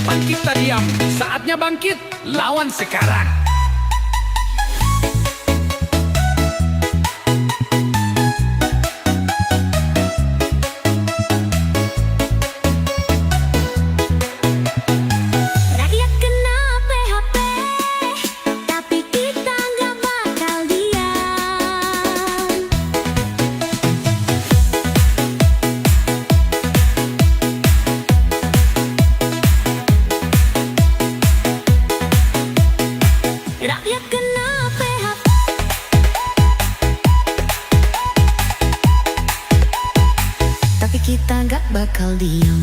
kapan kita diam? Saatnya bangkit, lawan sekarang. Rakyat kena PHP, tapi kita nggak bakal diam. Rakyat kena PHP, tapi kita nggak bakal diam.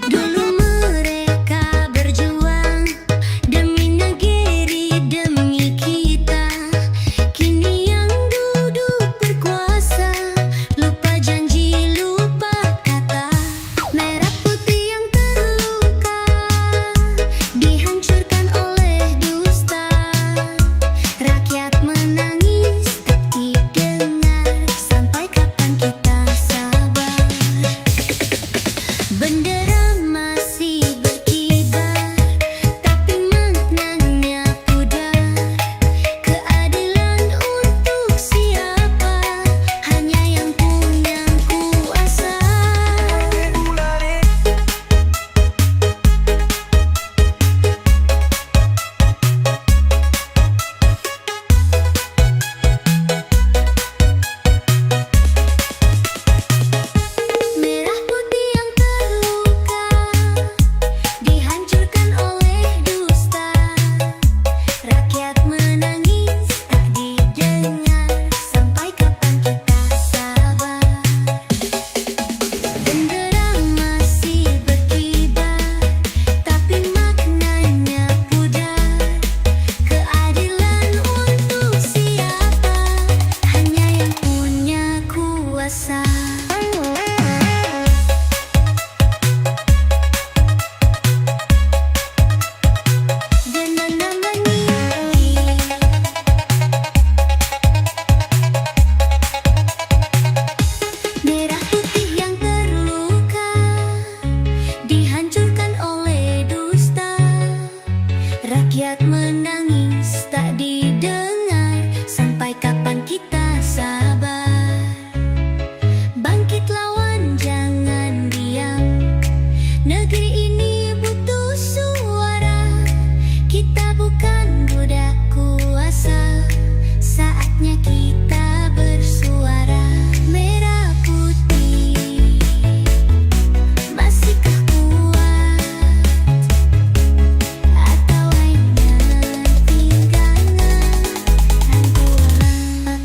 Dulu mereka berjuang demi negeri, demi kita. Kini yang duduk berkuasa, lupa janji, lupa kata. Merah putih yang terluka, dihancurkan oleh dusta. Rakyat menangis tak didengar, sampai kapan kita sabar? Bendera masih berkibar, tapi maknanya pudar. Keadilan untuk siapa? Hanya yang punya kuasa. Merah putih yang terluka, dihancurkan oleh dusta. Rakyat menangis tak didengar, sampai kapan kita sabar? Bendera masih berkibar, tapi maknanya pudar. Keadilan untuk siapa? Hanya yang punya kuasa. Dengan nama nyanyi, merah putih yang terluka, dihancurkan oleh dusta. Rakyat menangis tak didengar, sampai kapan kita sabar? Bangkit lawan, jangan diam. Negeri ini butuh suara. Kita bukan budak kuasa, saatnya kita bersuara. Merah putih, masihkah kuat? Atau hanya tinggalan hangguan?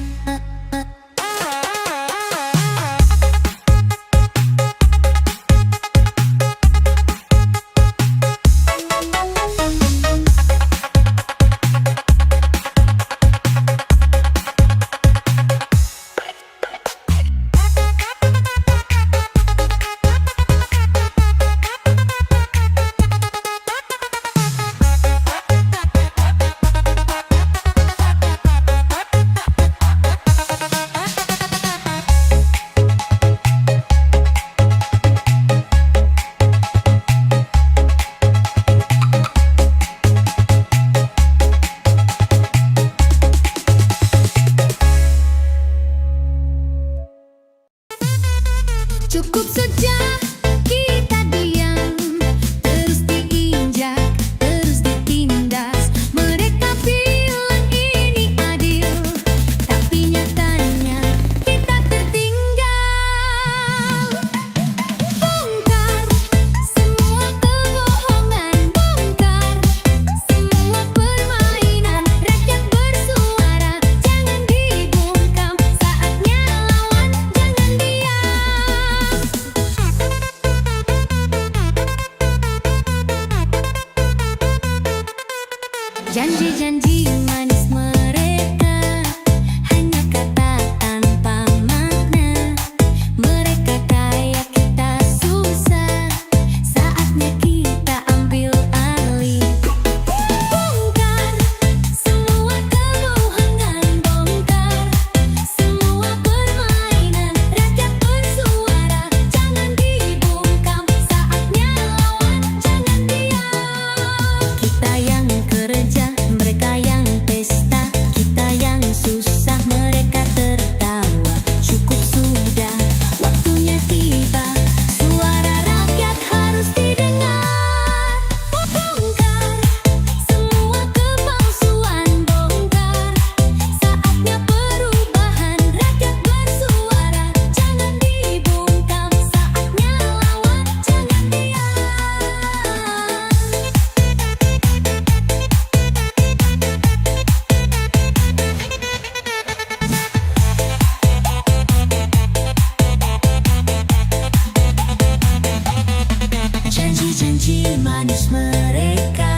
Janji manis mereka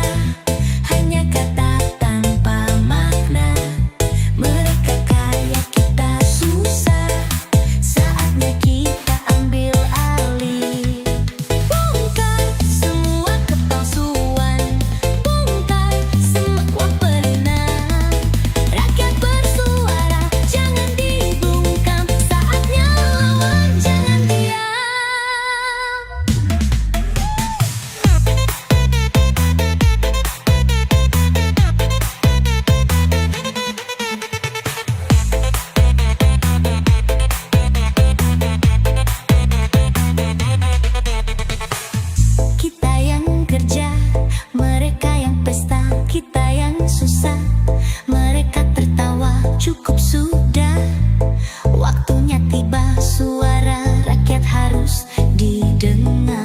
hanya kata tanpa makna. Mereka kaya, kita susah. Saatnya kita ambil alih. Bongkar semua kepalsuan, bongkar semua perinah. Rakyat bersuara, jangan dibungkam. Saatnya lawan, jangan diam. Kita yang kerja, mereka yang pesta. Kita yang susah, mereka tertawa. Cukup sudah, waktunya tiba. Suara rakyat harus didengar.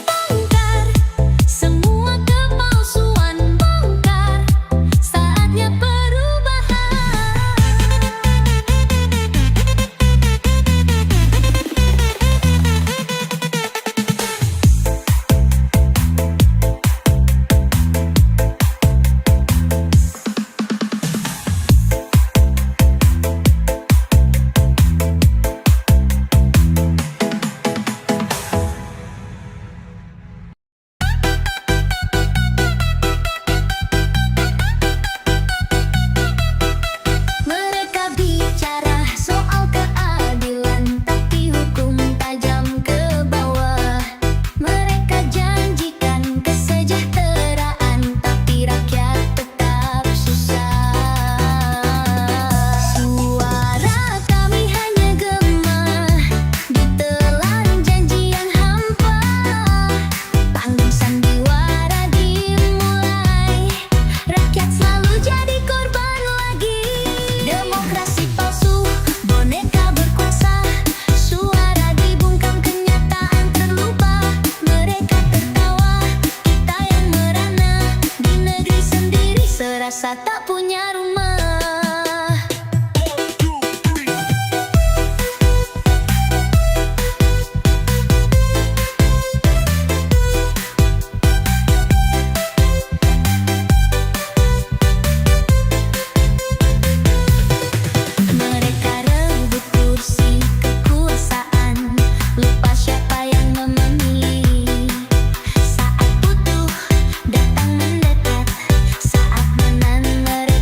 Bongkar semua kepalsuan, bongkar. Saatnya perubahan. Mereka bicara soal keadilan, tapi hukum tajam ke bawah. Mereka janjikan kesejahteraan, tapi rakyat tetap susah. Suara kami hanya gema, ditelan janji yang hampa. Panggung sandiwara dimulai, rakyat selalu jadi korban lagi. Demokrasi palsu, boneka berkuasa. Suara dibungkam, kenyataan terlupa. Mereka tertawa, kita yang merana. Di negeri sendiri serasa tak punya rumah. Mereka rebut kursi kekuasaan, lupa siapa yang memilih. Saat butuh, datang mendekat. Saat menang, mereka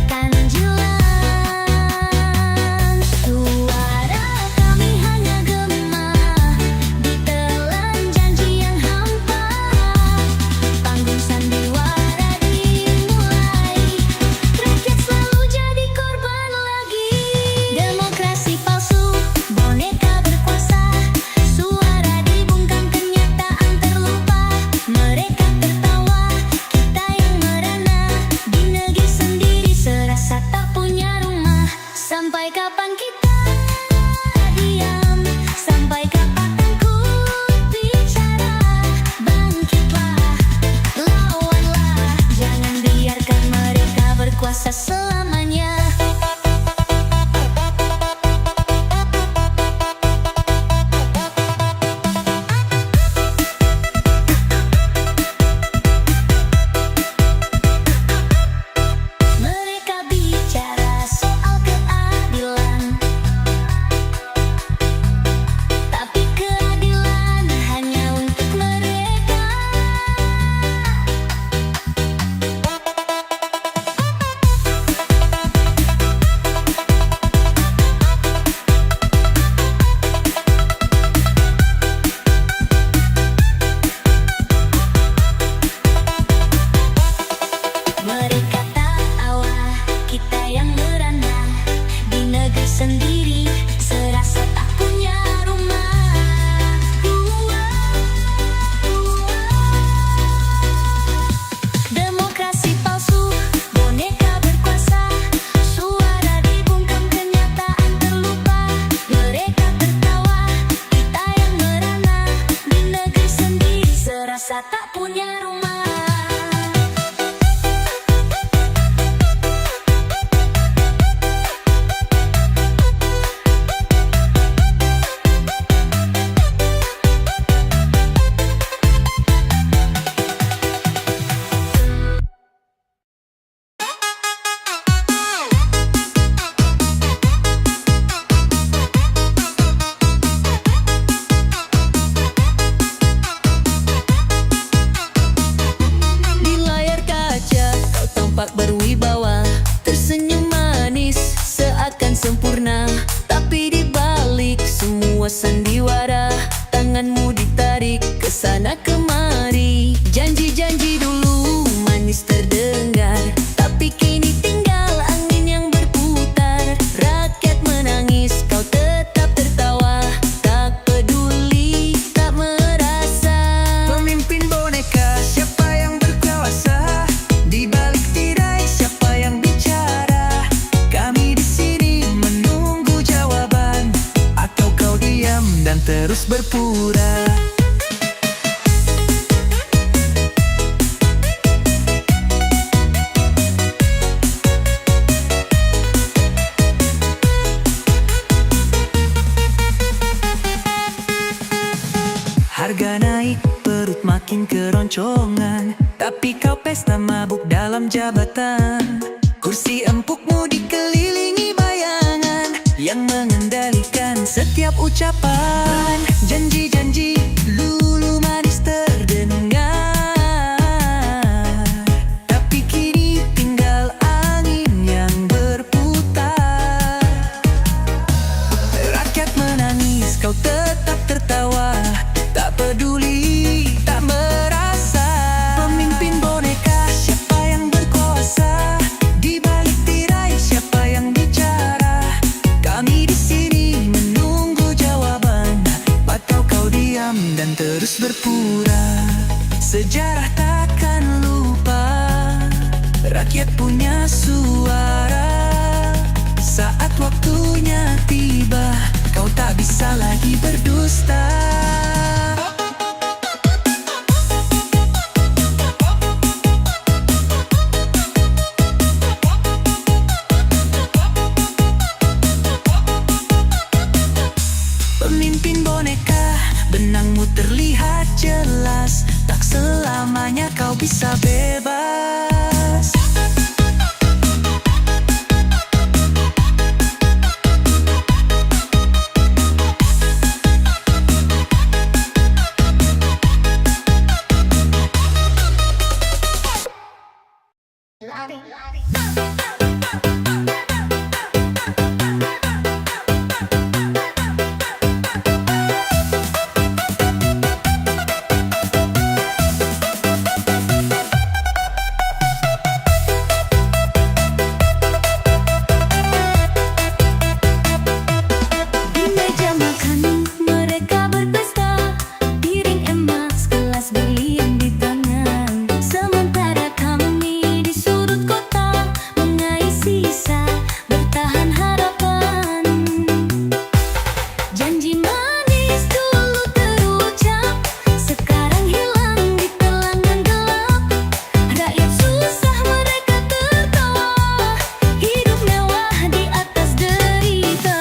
tak punya rumah. Di layar kaca kau tampak berwibawa, tersenyum manis seakan sempurna. Tapi di balik semua sandiwara, tanganmu ditarik ke sana kemari. Janji-janji dulu manis terdengar, tapi kini tinggal angin yang berputar. Rakyat menangis, kau tetap tertawa, tak peduli, tak merasa. Pemimpin boneka, siapa yang berkuasa? Di balik tirai, siapa yang bicara? Kami di sini menunggu jawaban, atau kau diam dan terus berpura? Harga naik, perut makin keroncongan, tapi kau pesta mabuk dalam jabatan. Kursi empukmu dikelilingi bayangan yang mengendalikan setiap ucapan. Janji-janji lulu manis terdengar, tapi kini tinggal angin yang berputar. Rakyat menangis, kau tetap tertawa, tak peduli, tak merasa. Pemimpin boneka, siapa yang berkuasa? Di balik tirai, siapa yang bicara? Kami di sini menunggu jawaban, atau kau diam dan terus berpura? Sejarah takkan lupa, rakyat punya suara. Saat waktunya tiba, kau tak bisa lagi berdusta. Pemimpin boneka, benangmu terlihat jelas, tak selamanya kau bisa bebas. Di meja makan mereka berpesta, piring emas, gelas berlian di tangan. Sementara kami di sudut kota mengais sisa, bertahan harapan. Janji manis dulu terucap, sekarang hilang di telangan gelap. Rakyat susah, mereka tertawa, hidup mewah di atas derita.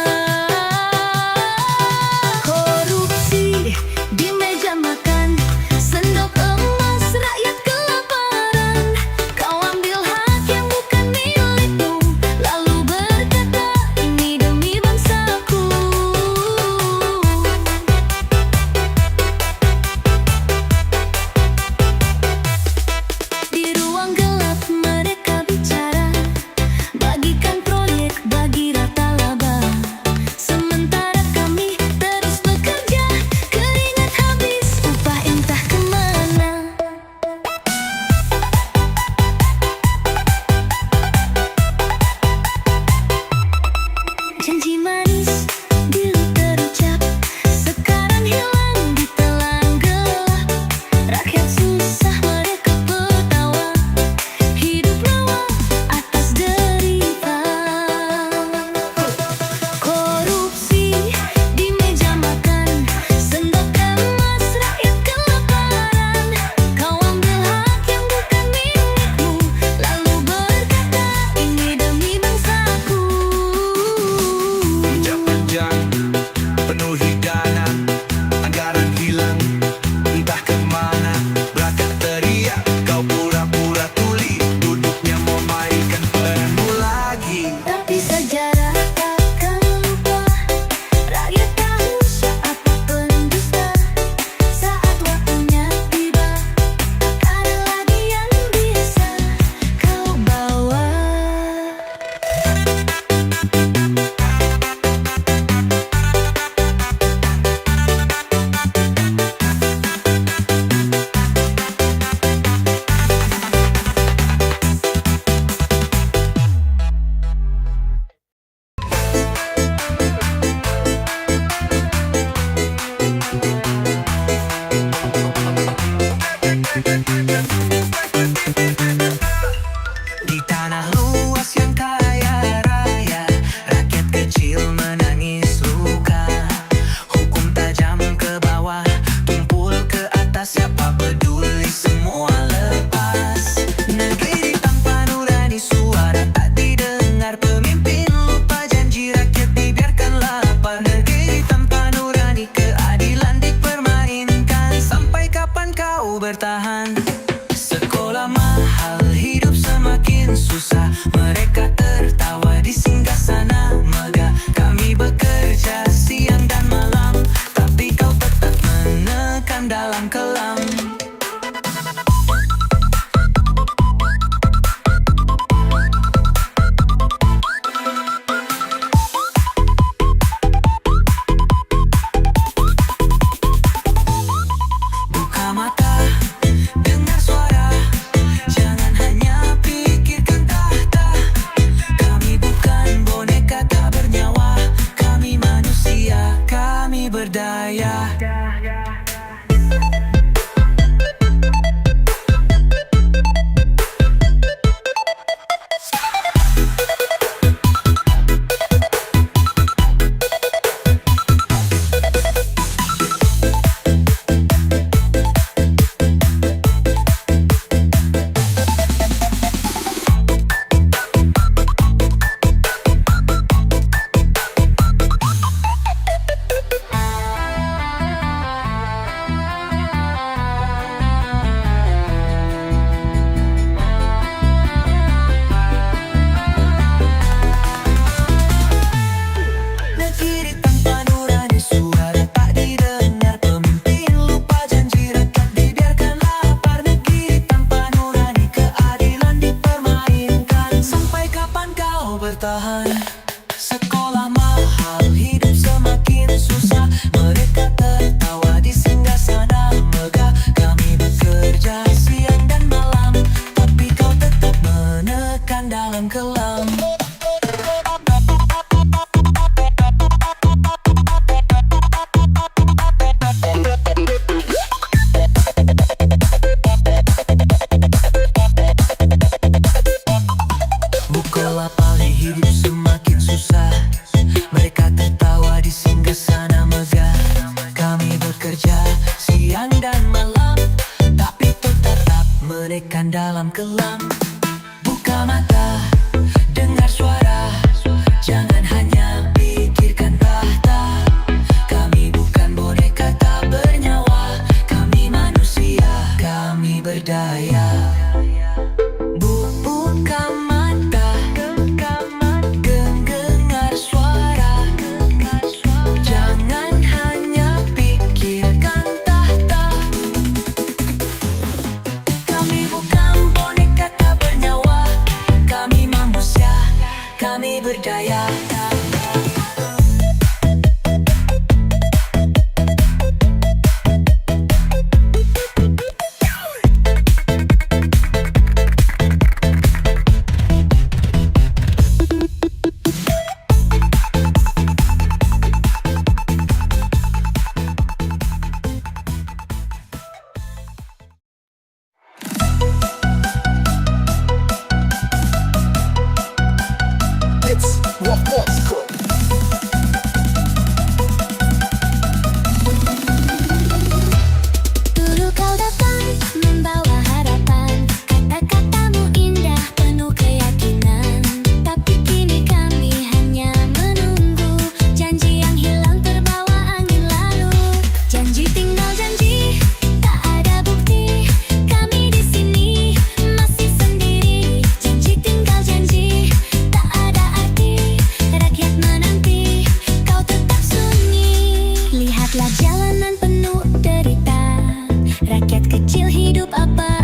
Korupsi di meja makan, sendok emas, rakyat kelaparan. Kau ambil hak yang bukan milikmu, lalu berkata ini demi bangsaku. Di ruang gelap mereka bicara, bagikan proyek bagi rata laba. Sementara kami terus bekerja, keringat habis, upah entah kemana. Janji manis dulu terucap, sekarang hilang di telan gelap. Rakyat susah, mereka tertawa, hidup mewah atas derita. Korupsi di meja makan, sendok emas, rakyat kelaparan. Kau Di tanah luas yang kaya raya, rakyat kecil menangis luka. Hukum tajam ke bawah, tumpul ke atas, siapa peduli semua lepas. Negeri tanpa nurani, suara tak didengar, pemimpin lupa janji, rakyat dibiarkan lapar. Negeri tanpa nurani, keadilan dipermainkan. Sampai kapan kau bertahan? Sekolah mahal, hidup semakin susah. Mereka tertawa di singgasana megah. Kami bekerja siang dan malam, tapi kau tetap menekan dalam kelam. Buka mata, dengar suara, jangan hanya pikirkan tahta. Kami bukan boneka tak bernyawa, kami manusia, kami berdaya. Negeri tanpa nurani, suara tak didengar, pemimpin lupa janji, rakyat dibiarkan lapar. Negeri tanpa nurani, keadilan dipermainkan. Sampai kapan kau bertahan? Sekolah mahal, hidup semakin susah. Mereka tertawa di singgasana megah. Kami bekerja siang dan malam, tapi kau tetap menekan dalam kelam. Bukalah paling, hidup semakin susah. Mereka tertawa di singgasana megah. Kami bekerja siang dan malam, tapi tetap menekan dalam kelam. Buka mata, dengar suara, jangan hanya pikirkan tahta. Kami bukan boneka tak bernyawa, kami manusia, kami berdaya. Buka mata, dengar suara, jangan hanya pikirkan tahta. Kami bukan boneka tak bernyawa, kami manusia, kami berdaya. Dulu kau datang membawa harapan, kata-katamu indah penuh keyakinan. Tapi kini kami hanya menunggu janji yang hilang terbawa angin lalu. Janji tinggal janji, tak ada bukti. Kami di sini masih sendiri. Janji tinggal janji, tak ada arti. Rakyat menanti, kau tetap sunyi. Lihatlah jalanan penuh derita, rakyat kecil hidup apa